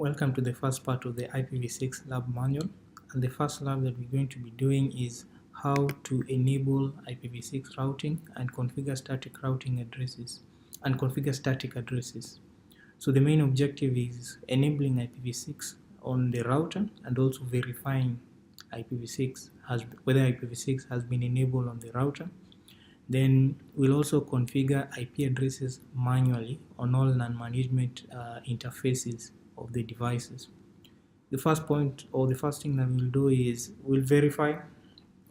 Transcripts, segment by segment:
Welcome to the first part of the IPv6 Lab manual, and the first lab that we're going to be doing is how to enable IPv6 routing and configure static routing addresses and configure static addresses. So the main objective is enabling IPv6 on the router and also verifying whether IPv6 has been enabled on the router. Then we'll also configure IP addresses manually on all non-management interfaces of the devices. The first point, or the first thing that we'll do is we'll verify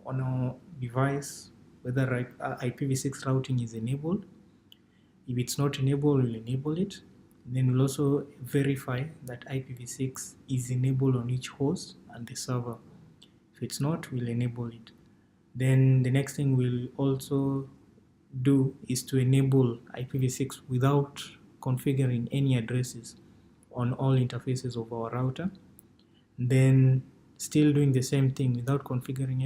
on our device whether IPv6 routing is enabled. If it's not enabled, we'll enable it. Then we'll also verify that IPv6 is enabled on each host and the server. If it's not, we'll enable it. Then the next thing we'll also do is to enable IPv6 without configuring any addresses on all interfaces of our router. Then still doing the same thing without configuring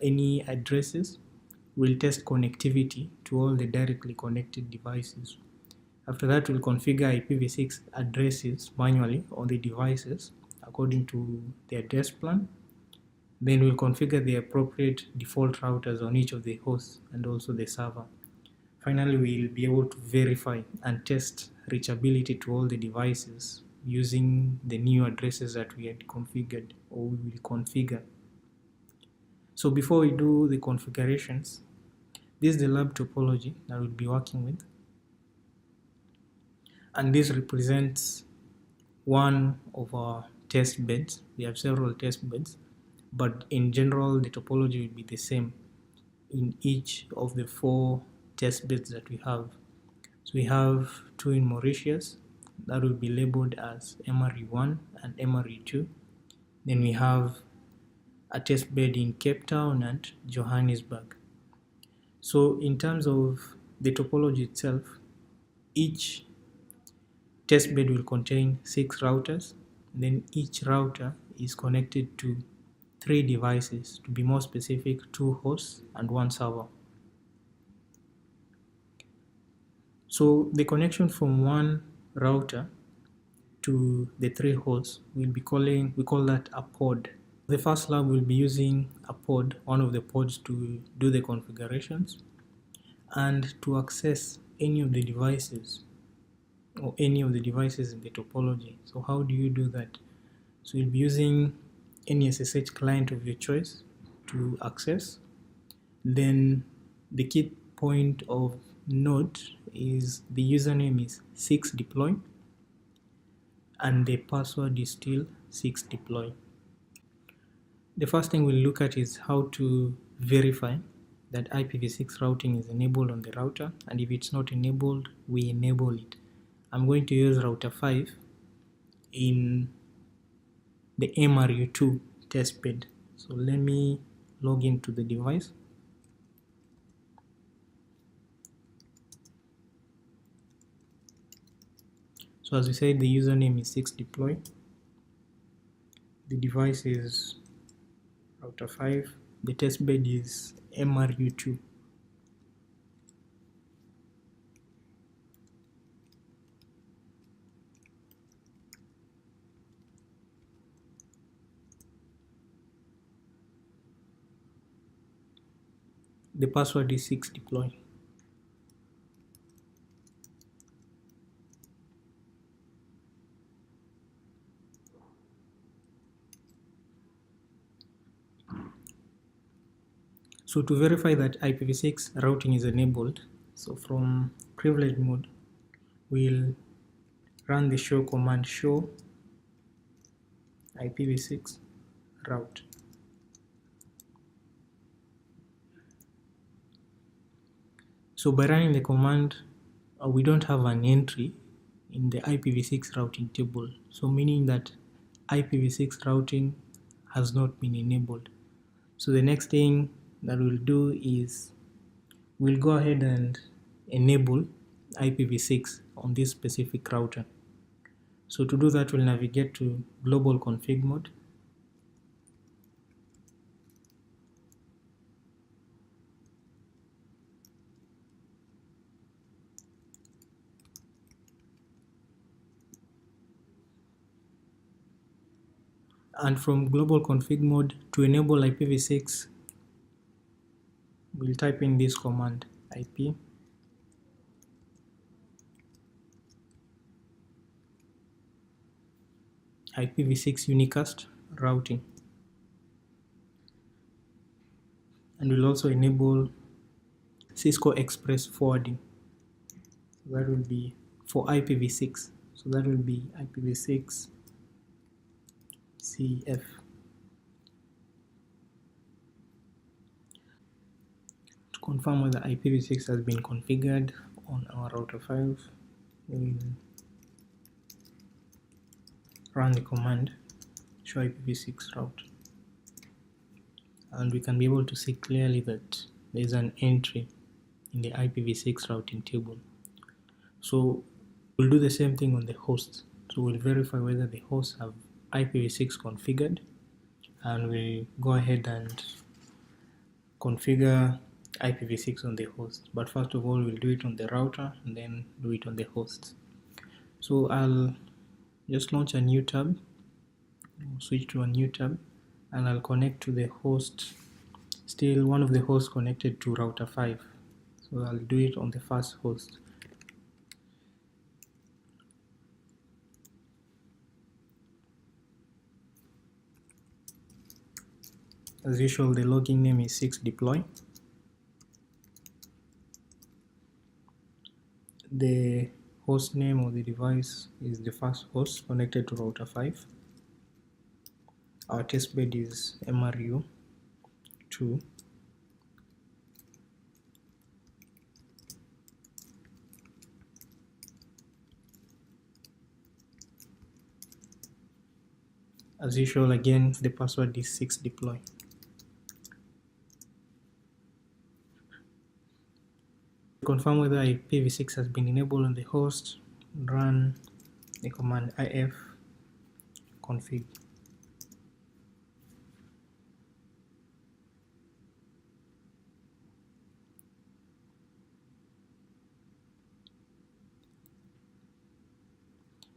any addresses, we'll test connectivity to all the directly connected devices. After that, we'll configure IPv6 addresses manually on the devices according to the address plan. Then we'll configure the appropriate default routers on each of the hosts and also the server. Finally, we'll be able to verify and test reachability to all the devices using the new addresses that we had configured or we will configure. So before we do the configurations, this is the lab topology that we'll be working with. And this represents one of our test beds. We have several test beds, but in general the topology will be the same in each of the 4 test beds that we have. So we have 2 in Mauritius that will be labeled as MRE1 and MRE2. Then we have a test bed in Cape Town and Johannesburg. So in terms of the topology itself, each test bed will contain 6 routers. Then each router is connected to 3 devices, to be more specific, 2 hosts and 1 server. So the connection from one router to the 3 hosts we call that a pod. The first lab will be using a pod, one of the pods, to do the configurations and to access any of the devices or any of the devices in the topology. So how do you do that? So you'll be using any SSH client of your choice to access. Then the key point of note is the username is 6deploy and the password is still 6deploy. The first thing we'll look at is how to verify that IPv6 routing is enabled on the router, and if it's not enabled, we enable it. I'm going to use router 5 in the MRU2 test bed. So let me log into the device. So as we said, the username is 6deploy. The device is router 5. The test bed is MRU2. The password is 6deploy. So to verify that IPv6 routing is enabled, so from privilege mode, we'll run the show command, show IPv6 route. So by running the command, we don't have an entry in the IPv6 routing table, so meaning that IPv6 routing has not been enabled. So the next thing that we'll do is we'll go ahead and enable IPv6 on this specific router. So to do that, we'll navigate to global config mode. And from global config mode, to enable IPv6, we'll type in this command IP IPv6 unicast routing, and we'll also enable Cisco Express forwarding. That will be for IPv6. So that will be IPv6 CF. To confirm whether IPv6 has been configured on our router 5, we'll run the command show IPv6 route, and we can be able to see clearly that there is an entry in the IPv6 routing table. So we'll do the same thing on the hosts. So we'll verify whether the hosts have IPv6 configured, and we'll go ahead and configure IPv6 on the host. But first of all, we'll do it on the router and then do it on the host. So I'll just launch a new tab, switch to a new tab, and I'll connect to the host, still one of the hosts connected to router 5. So I'll do it on the first host. As usual, the login name is 6deploy. The host name of the device is the first host connected to router 5. Our testbed is MRU2. As usual, again, the password is 6deploy. To confirm whether IPv6 has been enabled on the host, run the command if config.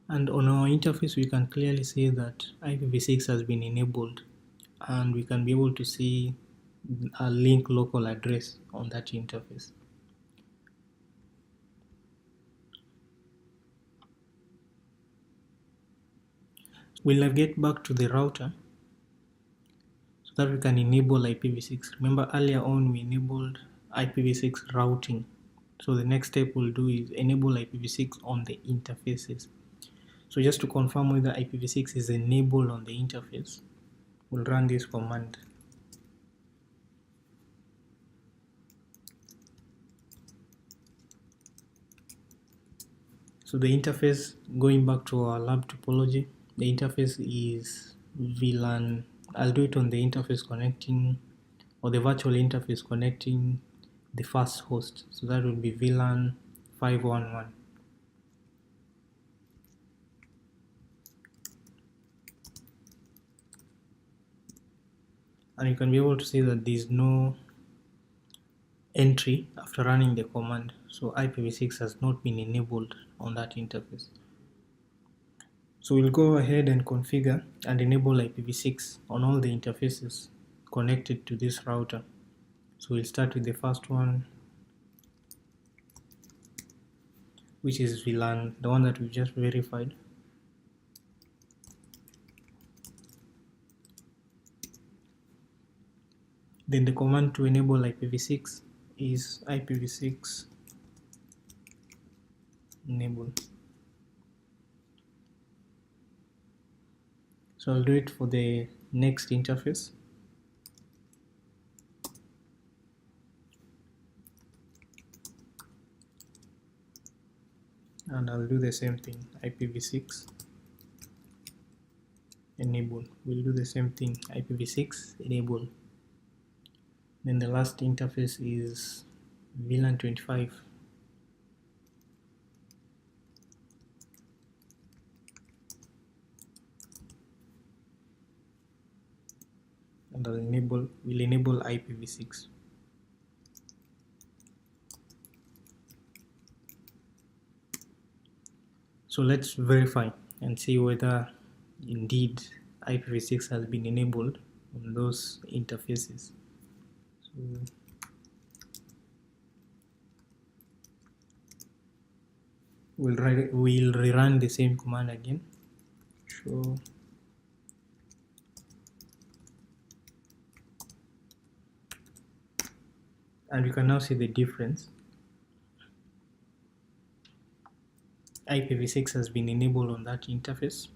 And on our interface, we can clearly see that IPv6 has been enabled, and we can be able to see a link local address on that interface. We'll navigate back to the router so that we can enable IPv6. Remember, earlier on we enabled IPv6 routing. So the next step we'll do is enable IPv6 on the interfaces. So just to confirm whether IPv6 is enabled on the interface, we'll run this command. So the interface, going back to our lab topology, the interface is VLAN. I'll do it on the interface connecting, or the virtual interface connecting the first host. So that will be VLAN 511. And you can be able to see that there is no entry after running the command. So IPv6 has not been enabled on that interface. So we'll go ahead and configure and enable IPv6 on all the interfaces connected to this router. So we'll start with the first one, which is VLAN, the one that we just verified. Then the command to enable IPv6 is IPv6 enable. So I'll do it for the next interface. And I'll do the same thing, IPv6 enable. We'll do the same thing, IPv6 enable. Then the last interface is VLAN 25. And we'll enable IPv6. So let's verify and see whether indeed IPv6 has been enabled on those interfaces. So we'll rerun the same command again. Show and you can now see the difference. IPv6 has been enabled on that interface,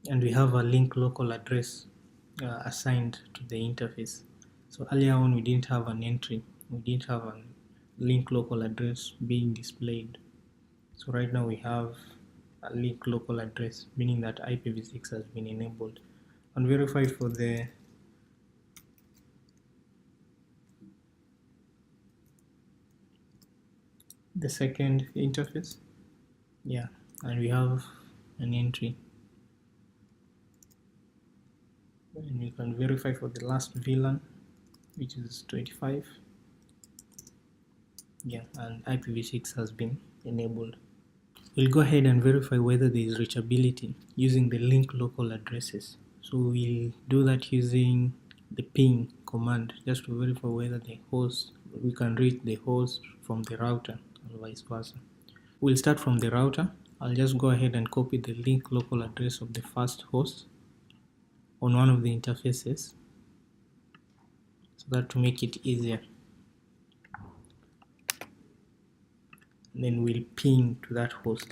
and we have a link local address assigned to the interface. So earlier on we didn't have an entry, we didn't have a link local address being displayed. So right now we have a link local address, meaning that IPv6 has been enabled. And verify for the second interface. Yeah, and we have an entry. And you can verify for the last VLAN, which is 25. Yeah, and IPv6 has been enabled. We'll go ahead and verify whether there is reachability using the link local addresses. So we'll do that using the ping command, just to verify whether the host, we can reach the host from the router or vice versa. We'll start from the router. I'll just go ahead and copy the link local address of the first host on one of the interfaces, so that to make it easier. And then we'll ping to that host.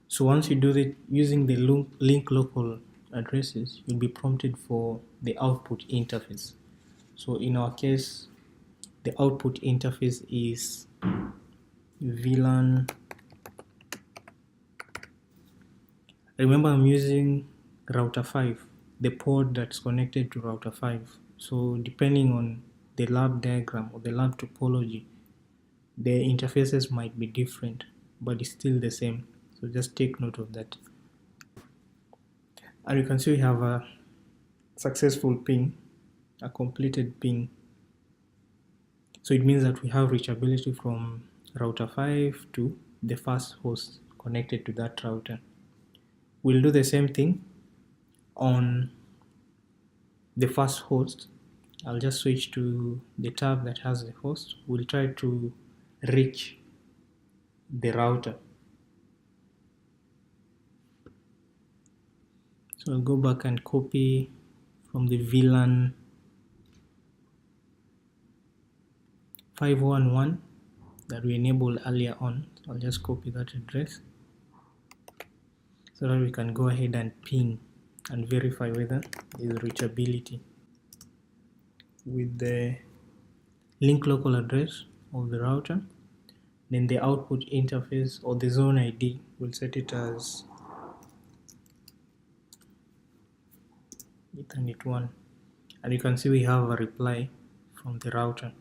So once you do it using the link local addresses, you'll be prompted for the output interface. So in our case, the output interface is VLAN. Remember, I'm using router 5, the port that's connected to router 5. So depending on the lab diagram or the lab topology, the interfaces might be different, but it's still the same. So just take note of that. And you can see we have a successful ping, a completed ping. So it means that we have reachability from router 5 to the first host connected to that router. We'll do the same thing on the first host. I'll just switch to the tab that has the host. We'll try to reach the router. So I'll go back and copy from the VLAN 511 that we enabled earlier on. I'll just copy that address so that we can go ahead and ping and verify whether there is reachability with the link local address of the router. Then the output interface or the zone ID, we'll set it as Ethernet 1, and you can see we have a reply from the router.